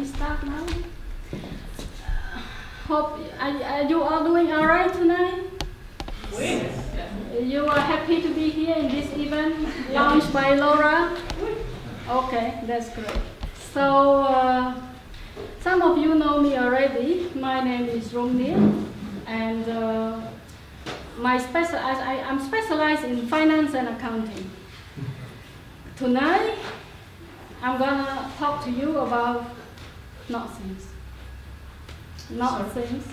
start now. Hope are you all doing all right tonight? You are happy to be here in this event launched by Laura? Okay, that's great. So, some of you know me already. My name is Rong Nia, and I'm specialized in finance and accounting. Tonight, I'm gonna talk to you about not things. Not things,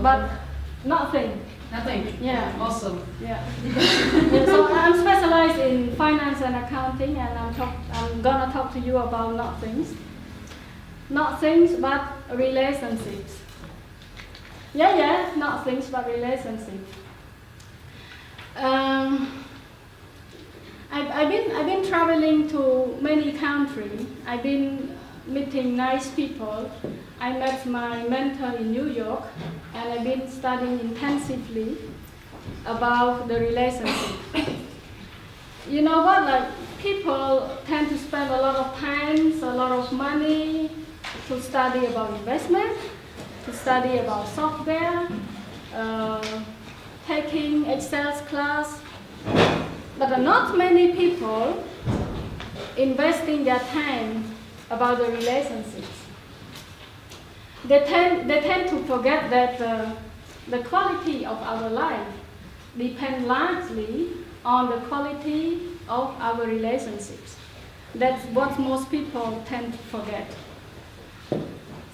but nothing. Nothing. Yeah. Awesome. Yeah. Yeah. So I'm specialized in finance and accounting, and I'm gonna talk to you about not things. Not things, but relationships. Yeah, not things, but relationships. I've been traveling to many countries. I've been meeting nice people. I met my mentor in New York, and I've been studying intensively about the relationship. You know what? Like, people tend to spend a lot of time, a lot of money to study about investment, to study about software, taking Excel class. But not many people investing their time about the relationships. They tend to forget that the quality of our life depends largely on the quality of our relationships. That's what most people tend to forget.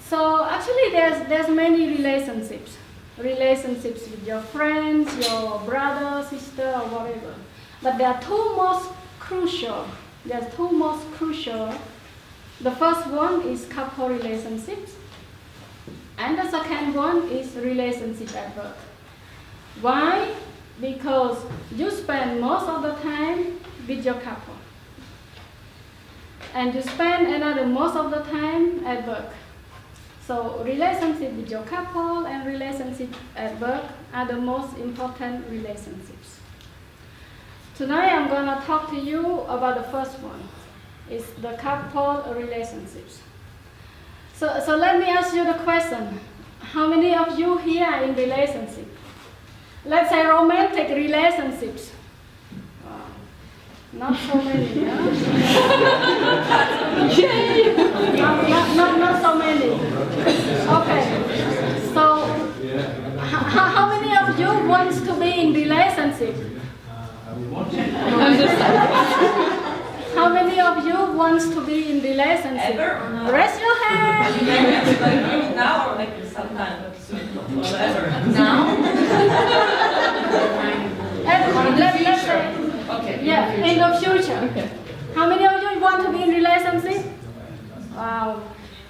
So actually there's many relationships. Relationships with your friends, your brother, sister, or whatever. But there are two most crucial. The first one is couple relationships, and the second one is relationship at work. Why? Because you spend most of the time with your couple, and you spend another most of the time at work. So relationship with your couple and relationship at work are the most important relationships. Tonight I'm going to talk to you about the first one. It's the couple relationships. So let me ask you the question. How many of you here are in relationship? Let's say romantic relationships. Wow. Not so many, huh? Yay! Not so many. Okay. So how many of you wants to be in relationship? How many of you wants to be in relationship? Ever or not? Raise your hand. Now or like sometime forever? Now? Let's say, Okay. yeah, in the future. Okay. How many of you want to be in relationship? Wow.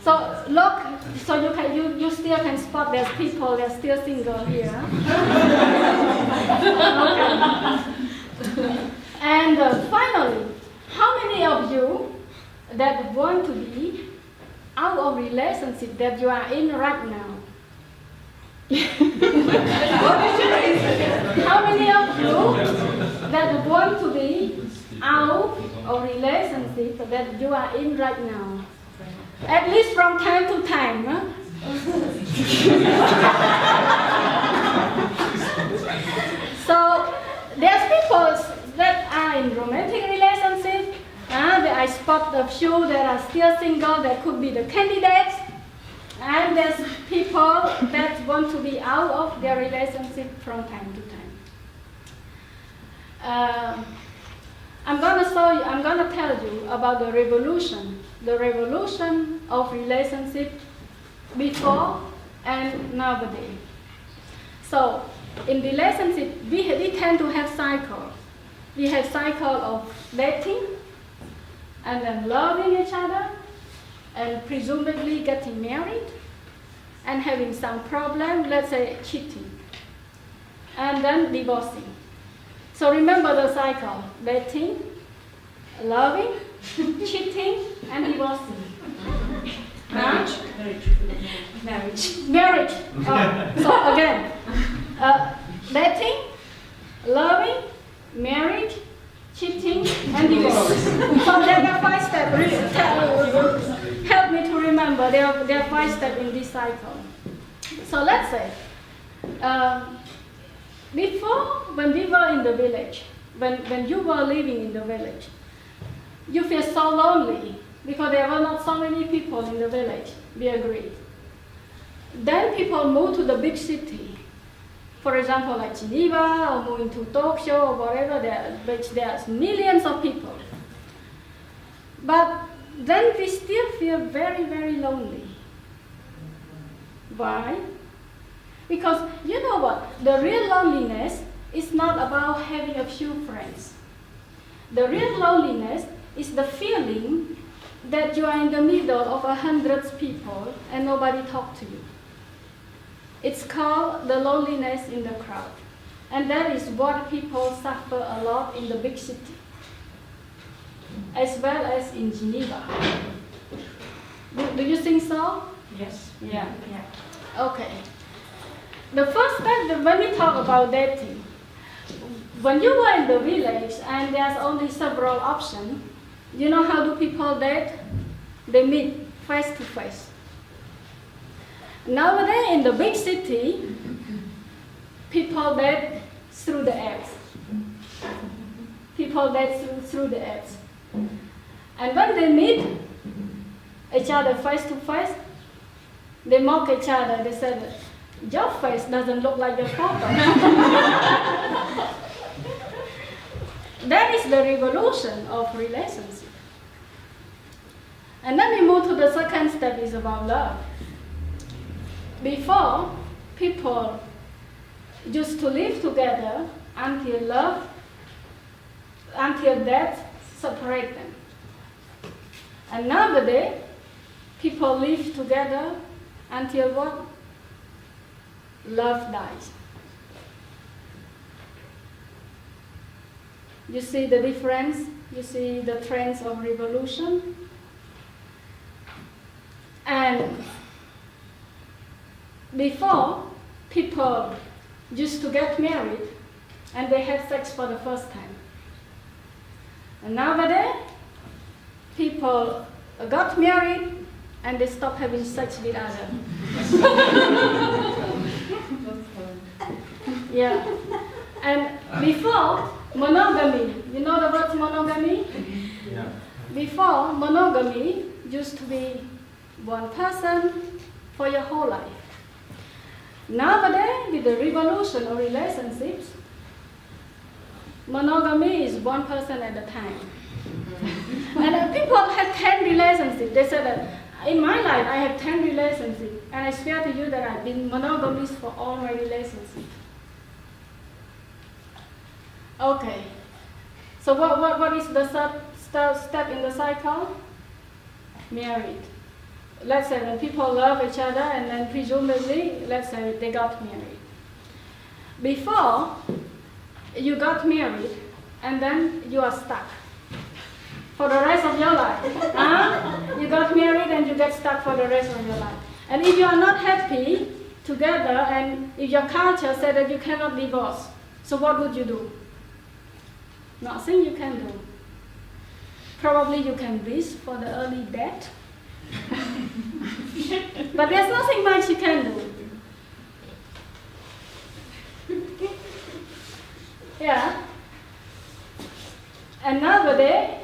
So look, so you still can spot there's people that are still single here. Okay. And finally, how many of you that want to be out of relationship that you are in right now? How many of you that want to be out of relationship that you are in right now? At least from time to time. Huh? So there's people that are in romantic relationship. I spot a few that are still single that could be the candidates. And there's people that want to be out of their relationship from time to time. I'm gonna tell you about the revolution of relationship before and nowadays. So in relationship, we tend to have cycle. We have cycle of dating, and then loving each other, and presumably getting married, and having some problem, let's say cheating, and then divorcing. So remember the cycle: dating, loving, cheating, and divorcing. Marriage. Oh, so again, dating, loving, marriage, cheating, and divorce. So there are 5 steps. Help me to remember. cycle, there are 5 steps in this cycle. So let's say, before, when we were in the village, when you were living in the village, you feel so lonely because there were not so many people in the village, we agree. Then people move to the big city. For example, like Geneva, or moving to Tokyo, or whatever, which there's millions of people. But then we still feel very, very lonely. Why? Because you know what? The real loneliness is not about having a few friends. The real loneliness is the feeling that you are in the middle of 100 people and nobody talks to you. It's called the loneliness in the crowd. And that is what people suffer a lot in the big city, as well as in Geneva. Do you think so? Yes. Yeah. Yeah. Okay. The first step, when we talk about dating, when you were in the village and there's only several options, you know how do people date? They meet face to face. Nowadays in the big city, people date through the apps. People date through the apps. And when they meet each other face to face, they mock each other. They say, your face doesn't look like your photo. That is the revolution of relationship. And then we move to the second step, is about love. Before, people used to live together until death separate them. And nowadays, people live together until what? Love dies. You see the difference? You see the trends of revolution? And before, people used to get married and they had sex for the first time. And nowadays, people got married and they stopped having sex with others. Yeah. And before, monogamy, you know the word monogamy? Yeah. Before, monogamy used to be one person for your whole life. Nowadays, with the revolution of relationships, monogamy is one person at a time. And people have 10 relationships. They say that, in my life, I have 10 relationships, and I swear to you that I've been monogamous for all my relationships. Okay, so what is the step in the cycle? Married. Let's say when people love each other and then presumably, let's say they got married. Before, you got married and then you are stuck for the rest of your life. You got married and you get stuck for the rest of your life. And if you are not happy together and if your culture said that you cannot divorce, so what would you do? Nothing you can do. Probably you can wish for the early death. But there's nothing much you can do. Yeah. And nowadays,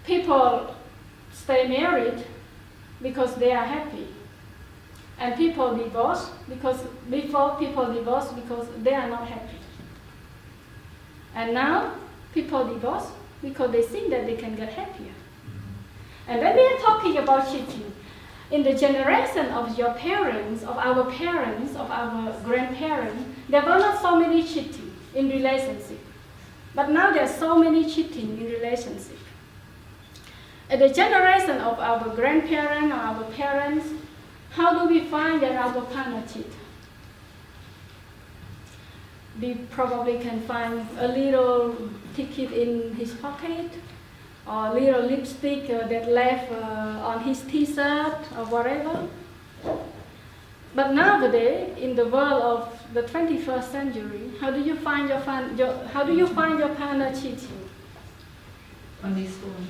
people stay married because they are happy. And people divorce because before people divorce because they are not happy. And now people divorce because they think that they can get happier. And when we are talking about cheating, in the generation of your parents, of our grandparents, there were not so many cheating in relationship. But now there's so many cheating in relationship. At the generation of our grandparents or our parents, how do we find that our partner cheat? We probably can find a little ticket in his pocket, or a little lipstick that left on his t-shirt or whatever. But nowadays, in the world of the 21st century, how do you find your partner cheating? On his phone.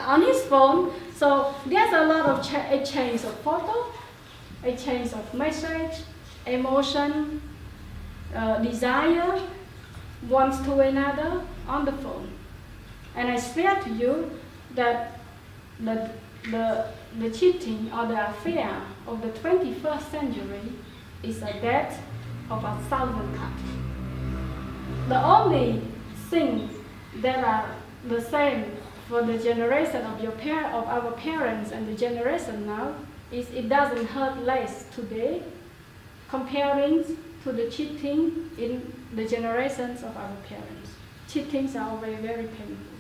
On his phone, So there's a lot of exchange of photo, exchange of message, emotion, desire, wants to another on the phone. And I swear to you that the cheating or the affair of the 21st century is a debt of 1,000 cuts. The only thing that are the same for the generation of of our parents and the generation now is it doesn't hurt less today comparing to the cheating in the generations of our parents. Cheatings are always very painful.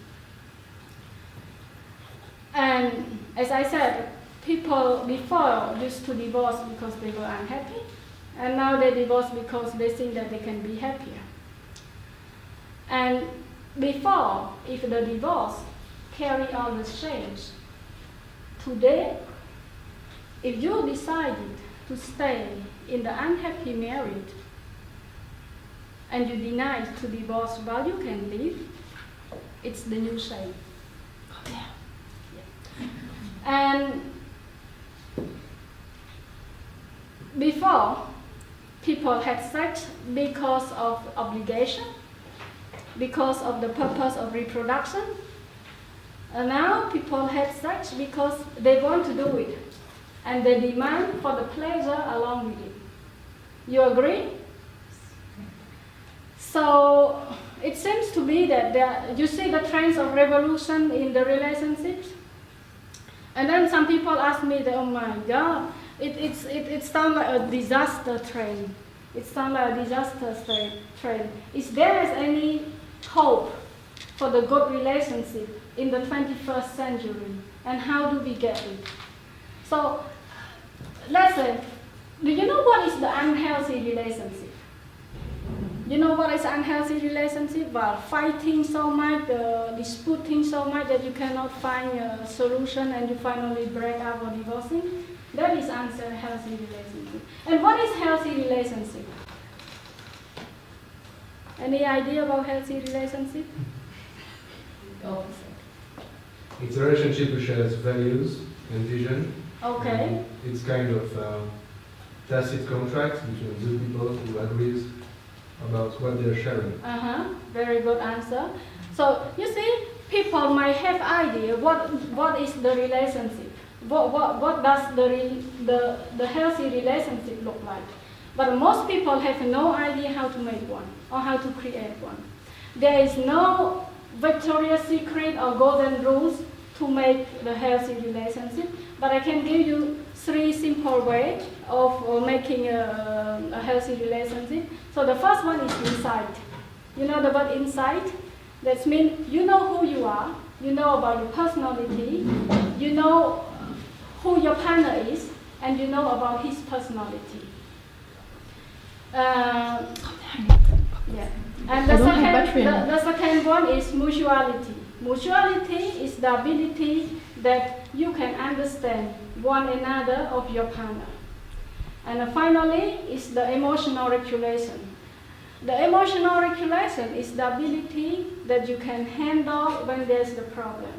And as I said, people before used to divorce because they were unhappy, and now they divorce because they think that they can be happier. And before, if the divorce carry all the shame, today, if you decided to stay in the unhappy marriage and you deny to divorce while you can live, it's the new shame. Yeah. And before, people had sex because of obligation, because of the purpose of reproduction. And now people have sex because they want to do it, and they demand for the pleasure along with it. You agree? So it seems to be that you see the trends of revolution in the relationships. And then some people ask me, that, oh my God, it sounds like a disaster trend. It sounds like a disaster trend. Is there any hope for the good relationship in the 21st century? And how do we get it? So let's say, do you know what is the unhealthy relationship? You know what is unhealthy relationship? Well, fighting so much, disputing so much that you cannot find a solution and you finally break up or divorcing. That is unhealthy relationship. And what is healthy relationship? Any idea about healthy relationship? It's a relationship which has values and vision. Okay. And it's kind of tacit contract between two people who agrees about what they're sharing. Very good answer. So you see, people might have idea what is the relationship. What does the healthy relationship look like? But most people have no idea how to make one or how to create one. There is no Victoria's Secret or golden rules to make the healthy relationship, but I can give you 3 simple ways of making a healthy relationship. So the first one is insight. You know the word insight? That means you know who you are, you know about your personality, you know who your partner is, and you know about his personality. Yeah. And the second one is mutuality. Mutuality is the ability that you can understand one another of your partner. And finally is the emotional regulation. The emotional regulation is the ability that you can handle when there's the problem.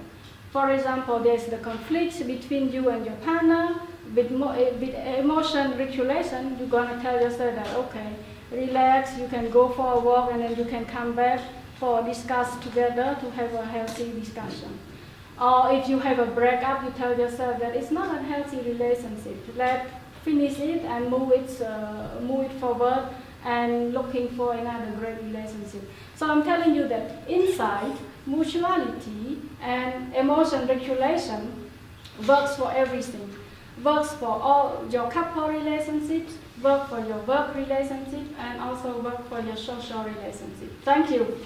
For example, there's the conflict between you and your partner. With emotion regulation, you're going to tell yourself that, okay, relax, you can go for a walk and then you can come back for discuss together to have a healthy discussion. Or if you have a breakup, you tell yourself that it's not a healthy relationship. Let's finish it and move it forward and looking for another great relationship. So I'm telling you that insight, mutuality, and emotion regulation works for everything. Works for all your couple relationships, work for your work relationship, and also work for your social relationship. Thank you.